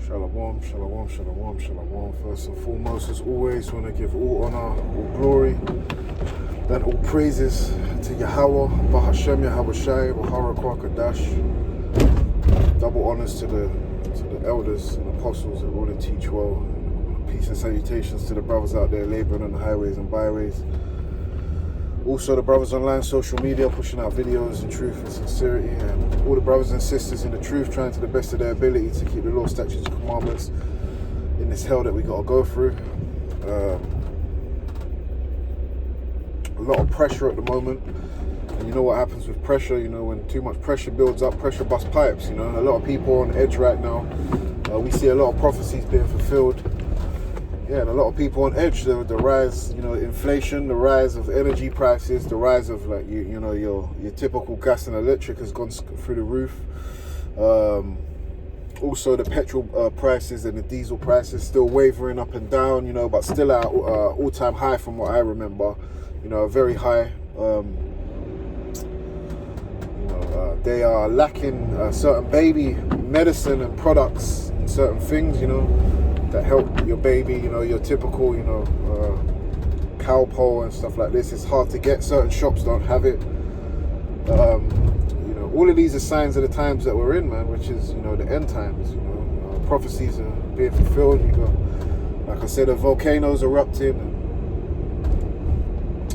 Shalom, shalom, shalom, shalom. First and foremost, as always, want to give all honor, all glory, and all praises to Yahweh, Bahashem Yahweh Shai, Bahara Kwakadash. Double honors to the elders and apostles that will teach well. Peace and salutations to the brothers out there laboring on the highways and byways. Also the brothers online, social media, pushing out videos in truth and sincerity, and all the brothers and sisters in the truth trying to the best of their ability to keep the law, statutes, and commandments in this hell that we got to go through. A lot of pressure at the moment, and you know what happens with pressure. You know, when too much pressure builds up, pressure busts pipes. You know, a lot of people are on edge right now. We see a lot of prophecies being fulfilled. Yeah, and a lot of people on edge. The rise, inflation, the rise of energy prices, the rise of your typical gas and electric has gone through the roof. Also, the petrol prices and the diesel prices still wavering up and down. But still at all-time high from what I remember. Very high. They are lacking certain baby medicine and products and certain things. That help your baby, your typical, Calpol and stuff like this. It's hard to get. Certain shops don't have it. All of these are signs of the times that we're in, man, which is, the end times. Prophecies are being fulfilled. You got, like I said, the volcanoes erupting,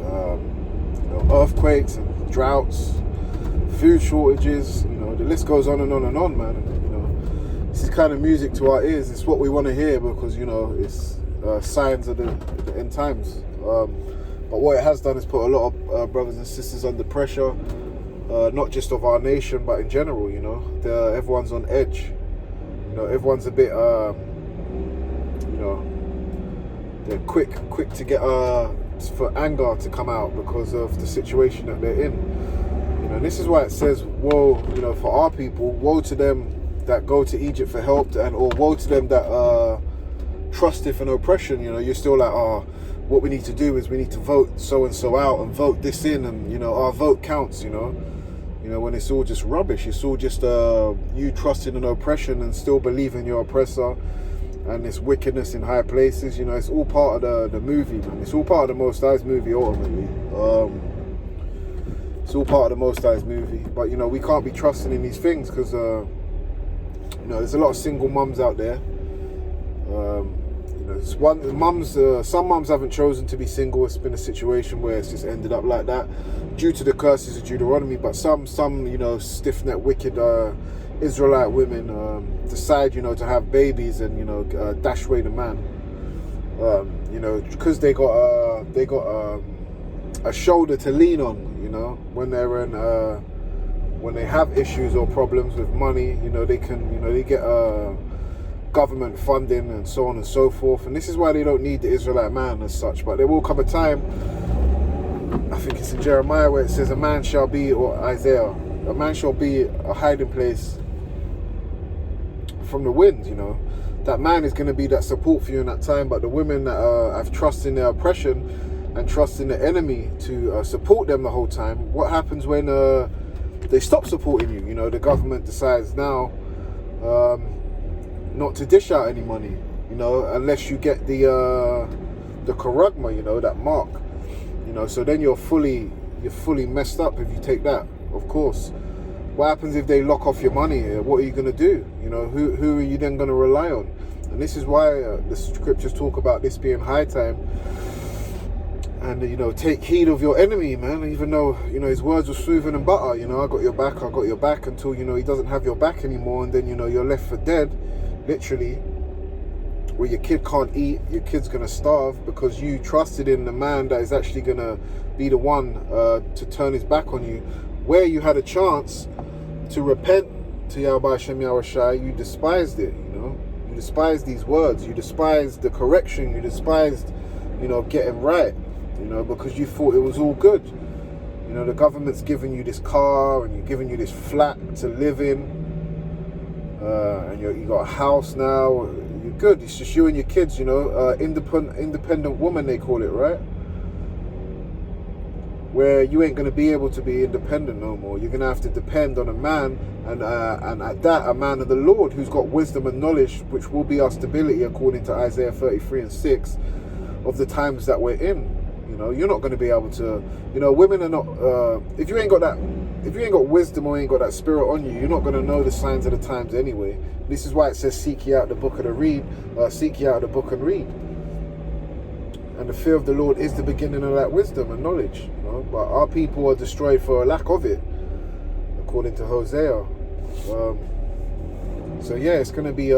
and earthquakes and droughts, food shortages. The list goes on and on and on, man. This is kind of music to our ears. It's what we want to hear because, it's signs of the end times. But what it has done is put a lot of brothers and sisters under pressure, not just of our nation, but in general, everyone's on edge. Everyone's a bit, they're quick to get, for anger to come out because of the situation that they're in. This is why it says, woe, for our people, woe to them that go to Egypt for help, or woe to them that trusteth in oppression. You're still like, what we need to do is we need to vote so and so out and vote this in, and our vote counts. When it's all just rubbish. It's all just you trusting in oppression and still believing your oppressor, and this wickedness in high places. It's all part of the movie, man. It's all part of the Most High's movie ultimately. It's all part of the Most High's movie, but we can't be trusting in these things because there's a lot of single mums out there. Some mums haven't chosen to be single. It's been a situation where it's just ended up like that due to the curses of Deuteronomy. But some stiff-necked, wicked Israelite women decide, to have babies and dash away the man. Because they got a shoulder to lean on. When they're in. When they have issues or problems with money, they can, they get government funding and so on and so forth. And this is why they don't need the Israelite man as such. But there will come a time, I think it's in Jeremiah, where it says, a man shall be, or Isaiah, a man shall be a hiding place from the wind. That man is going to be that support for you in that time. But the women that have trust in their oppression and trust in the enemy to support them the whole time, what happens when they stop supporting you? The government decides now not to dish out any money, unless you get the karagma, that mark, so then you're fully messed up if you take that, of course. What happens if they lock off your money? What are you going to do? Who are you then going to rely on? And this is why the scriptures talk about this being high time. And, take heed of your enemy, man. Even though, his words were smoother than butter. I got your back, until, he doesn't have your back anymore. And then, you're left for dead, literally, where your kid can't eat. Your kid's going to starve because you trusted in the man that is actually going to be the one to turn his back on you. Where you had a chance to repent to Yahweh Hashem Yahweh Shai, you despised it, You despised these words. You despised the correction. You despised, getting right. Because you thought it was all good. The government's giving you this car and you're giving you this flat to live in, and you got a house now. You're good. It's just you and your kids. Independent woman they call it, right? where you ain't going to be able to be independent no more. You're going to have to depend on a man, and at that, a man of the Lord who's got wisdom and knowledge, which will be our stability, according to Isaiah 33:6, of the times that we're in. You know, you're not going to be able to, you know, women are not, if you ain't got wisdom or ain't got that spirit on you, you're not going to know the signs of the times anyway. This is why it says, seek ye out the book of the read, seek ye out the book and read. And the fear of the Lord is the beginning of that wisdom and knowledge. You know? But our people are destroyed for a lack of it, according to Hosea. So yeah, it's going to be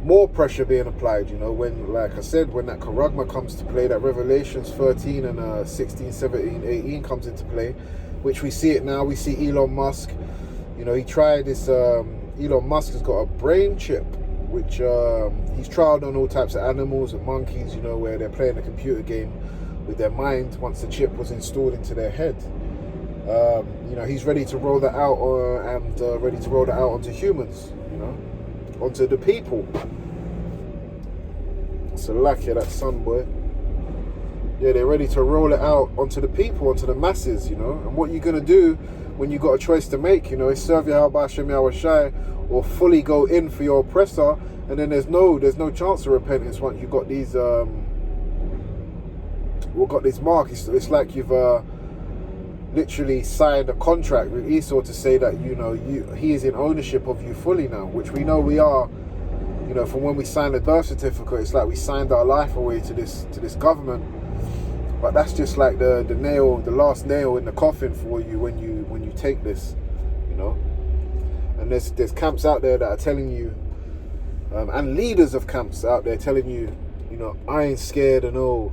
more pressure being applied, you know, when, like I said, when that charagma comes to play, that Revelations 13 and 16, 17, 18 comes into play, which we see it now. We see Elon Musk, you know, he tried this, Elon Musk has got a brain chip, which he's trialed on all types of animals and monkeys, you know, where they're playing a computer game with their mind once the chip was installed into their head. You know, he's ready to roll that out ready to roll that out onto humans, you know, onto the people. So like, yeah, that son boy. Yeah, they're ready to roll it out onto the people, onto the masses, you know. And what you're going to do when you got a choice to make, you know, is serve Yahweh Hashem Yahweh Shai, or fully go in for your oppressor, and then there's no chance of repentance once you've got these marks. It's like you've literally signed a contract with Esau to say that, you know, he is in ownership of you fully now, which we know we are. You know, from when we signed the birth certificate, it's like we signed our life away to this government. But that's just like the last nail in the coffin for you when you take this, you know. And there's camps out there that are telling you, and leaders of camps out there telling you, you know, I ain't scared of no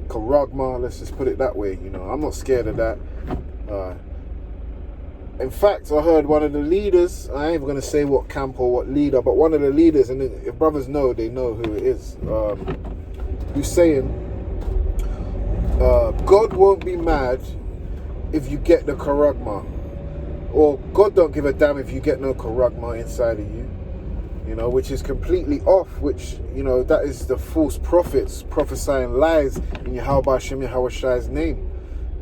charagma, let's just put it that way, you know, I'm not scared of that. In fact, I heard one of the leaders, I ain't even going to say what camp or what leader, but one of the leaders, and if brothers know, they know who it is, who's saying, God won't be mad if you get the charagma, or God don't give a damn if you get no charagma inside of you, you know, which is completely off, which, you know, that is the false prophets prophesying lies in Yahweh Hashem Yahweh Shai's name,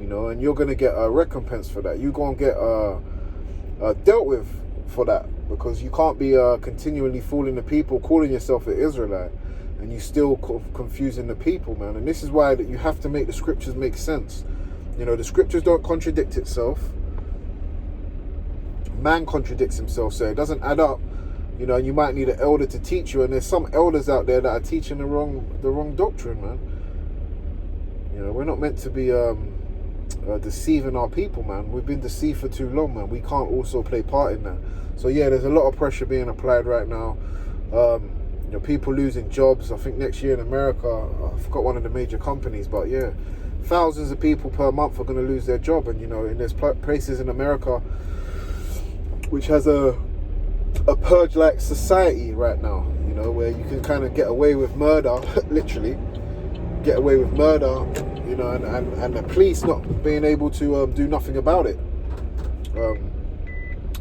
you know, and you're going to get a recompense for that. You're going to get dealt with for that, because you can't be continually fooling the people, calling yourself an Israelite, and you still confusing the people, man. And this is why that you have to make the scriptures make sense. You know, the scriptures don't contradict itself. Man contradicts himself, so it doesn't add up. You know, and you might need an elder to teach you, and there's some elders out there that are teaching the wrong doctrine, man. You know, we're not meant to be deceiving our people, man. We've been deceived for too long, man. We can't also play part in that. So yeah, there's a lot of pressure being applied right now. You know, people losing jobs. I think next year in America, I forgot one of the major companies, but yeah, thousands of people per month are going to lose their job. And you know, and there's places in America which has a purge-like society right now, you know, where you can kind of get away with murder, literally get away with murder, you know, and the police not being able to do nothing about it.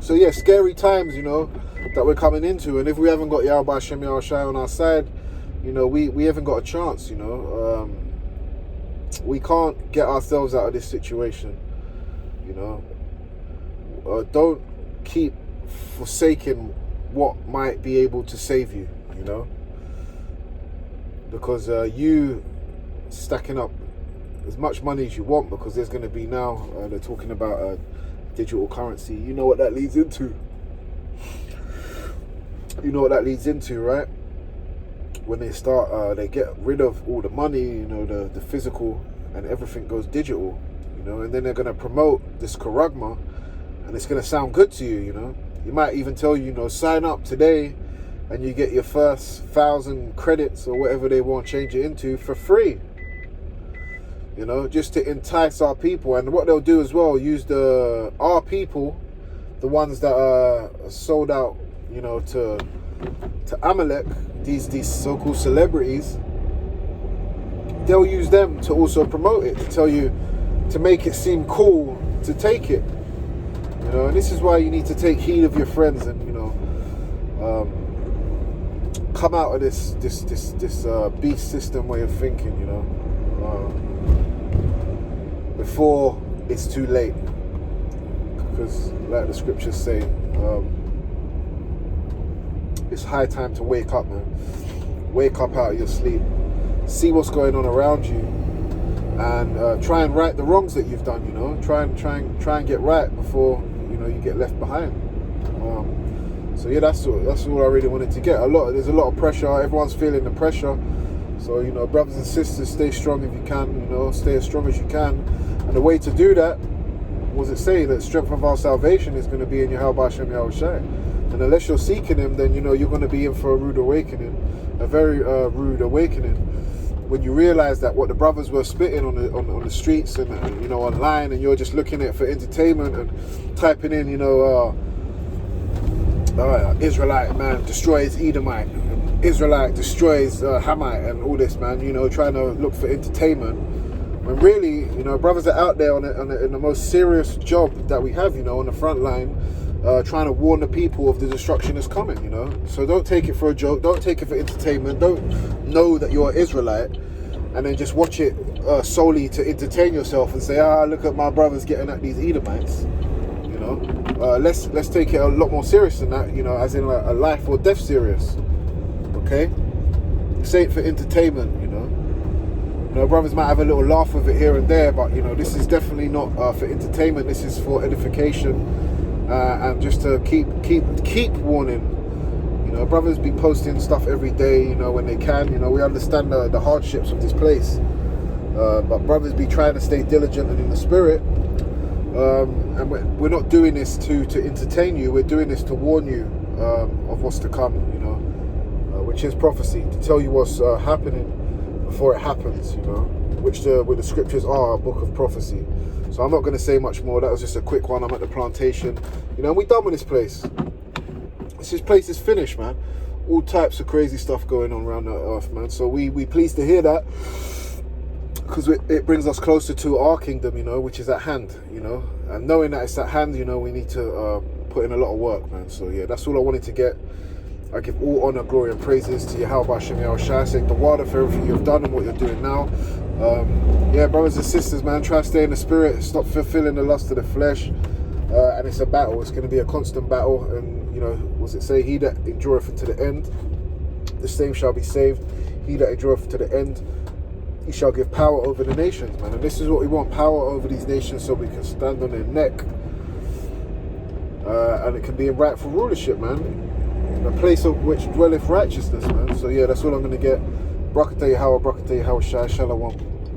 So yeah, scary times, you know, that we're coming into, and if we haven't got Yahweh Hashem Yahweh Shai on our side, you know, we haven't got a chance, you know. We can't get ourselves out of this situation, you know. Don't keep forsaking what might be able to save you, you know, because you stacking up as much money as you want, because there's going to be now, they're talking about digital currency. You know what that leads into. You know what that leads into, right? When they start, they get rid of all the money, you know, the physical, and everything goes digital, you know, and then they're going to promote this charagma, and it's going to sound good to you, you know. You might even tell you, you know, sign up today and you get your first 1,000 credits or whatever they want to change it into for free. You know, just to entice our people. And what they'll do as well, use our people, the ones that are sold out, you know, to Amalek, these so-called celebrities, they'll use them to also promote it, to tell you, to make it seem cool to take it. You know, and this is why you need to take heed of your friends, and, you know, come out of this beast system way of thinking, you know. before it's too late. Because like the scriptures say, it's high time to wake up, man. Wake up out of your sleep. See what's going on around you, and try and right the wrongs that you've done. You know, try and get right before you get left behind. So yeah, that's all I really wanted to get. There's a lot of pressure. Everyone's feeling the pressure. So brothers and sisters, stay strong if you can. Stay as strong as you can. And the way to do that, what does it say? That strength of our salvation is going to be in Yahweh Hashem Yahushai. And unless you're seeking Him, then you're going to be in for a rude awakening, a very rude awakening. When you realize that what the brothers were spitting on the streets and online, and you're just looking at it for entertainment and typing in Israelite man destroys Edomite, Israelite destroys Hamite, and all this, man, trying to look for entertainment, when really brothers are out there in the most serious job that we have, on the front line, trying to warn the people of the destruction that's coming. So don't take it for a joke, don't take it for entertainment, don't know that you're an Israelite and then just watch it solely to entertain yourself and say, look at my brothers getting at these Edomites. Let's take it a lot more serious than that, as in a life or death serious. Okay? This ain't for entertainment, brothers might have a little laugh with it here and there, but this is definitely not for entertainment. This is for edification, and just to keep warning. Brothers be posting stuff every day, when they can. We understand the hardships of this place, but brothers be trying to stay diligent and in the spirit. And we're not doing this to entertain you. We're doing this to warn you of what's to come, which is prophecy, to tell you what's happening before it happens, which the scriptures are a book of prophecy. So I'm not going to say much more. That was just a quick one. I'm at the plantation, and we're done with this place. This place is finished, man. All types of crazy stuff going on around the earth, man. So we pleased to hear that, because it brings us closer to our kingdom, which is at hand, and knowing that it's at hand, we need to put in a lot of work, man. So yeah, that's all I wanted to get. I give all honor, glory, and praises to Yahweh Hashem Yahushai. Say the water for everything you've done and what you're doing now. Yeah, brothers and sisters, man, try to stay in the spirit, stop fulfilling the lust of the flesh. And it's a battle. It's going to be a constant battle. And what's it say? He that endureth unto the end, the same shall be saved. He that endureth to the end, He shall give power over the nations, man. And this is what we want: power over these nations, so we can stand on their neck, and it can be in rightful rulership, man. In a place of which dwelleth righteousness, man. So yeah, that's all I'm going to get. Barakatah Yahweh, Barakatah Yahweh Shai, Shalom.